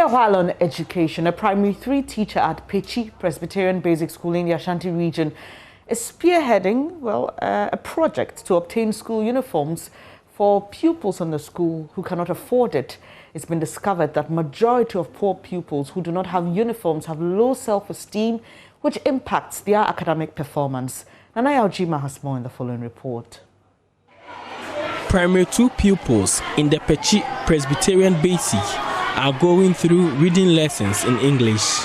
While on education, a primary 3 teacher at PAKYI Presby Basic School in the Ashanti region is spearheading, a project to obtain school uniforms for pupils in the school who cannot afford it. It's been discovered that majority of poor pupils who do not have uniforms have low self-esteem, which impacts their academic performance. Nana Yaljima has more in the following report. Primary 2 pupils in the PAKYI Presbyterian Basic are going through reading lessons in English.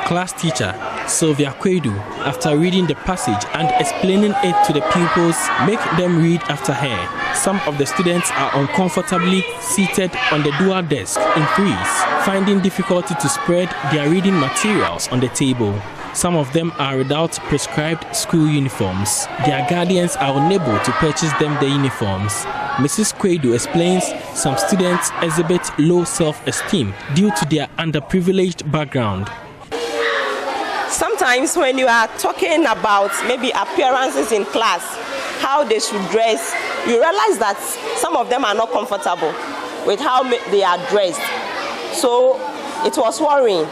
Class teacher Sylvia Kwedu, after reading the passage and explaining it to the pupils, make them read after her. Some of the students are uncomfortably seated on the dual desk in threes, finding difficulty to spread their reading materials on the table. Some of them are without prescribed school uniforms. Their guardians are unable to purchase them the uniforms. Mrs. Kwedu explains some students exhibit low self-esteem due to their underprivileged background. Sometimes when you are talking about maybe appearances in class, how they should dress, you realize that some of them are not comfortable with how they are dressed. So it was worrying.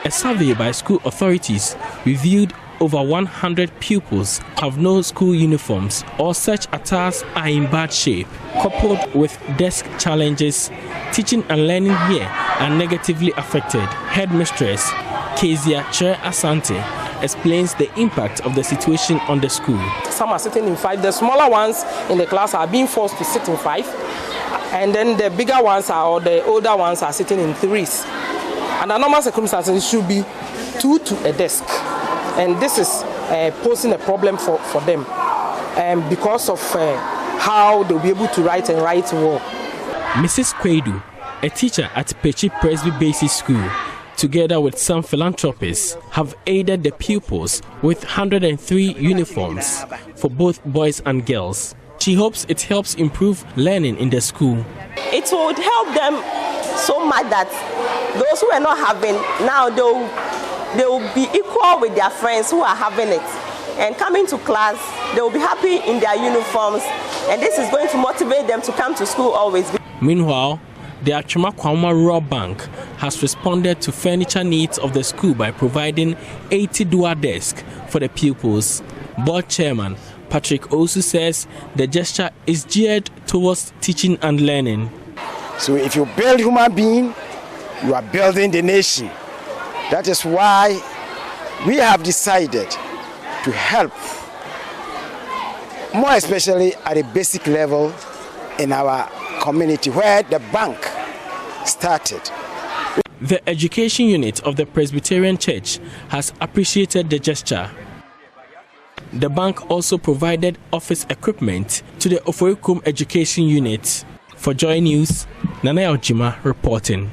A survey by school authorities revealed over 100 pupils have no school uniforms or such attires are in bad shape. Coupled with desk challenges, teaching and learning here are negatively affected. Headmistress Kezia Che Asante explains the impact of the situation on the school. Some are sitting in 5. The smaller ones in the class are being forced to sit in 5. And then the bigger ones or the older ones are sitting in 3s. Under normal circumstances, it should be 2 to a desk. And this is posing a problem for them because of how they'll be able to write and write well. Mrs. Kwedu, a teacher at PAKYI Presby Basic School, together with some philanthropists, have aided the pupils with 103 uniforms for both boys and girls. She hopes it helps improve learning in the school. It would help them so much that those who are not having, now they will be equal with their friends who are having it. And coming to class, they will be happy in their uniforms, and this is going to motivate them to come to school always. Meanwhile, the Achuma Kwama Rural Bank has responded to furniture needs of the school by providing 80 dual desks for the pupils. Board Chairman Patrick Osu says the gesture is geared towards teaching and learning. So if you build human being, you are building the nation. That is why we have decided to help, more especially at a basic level in our community where the bank started. The education unit of the Presbyterian Church has appreciated the gesture. The bank also provided office equipment to the Oforikum education unit. For JoyNews, Nana Yaljima reporting.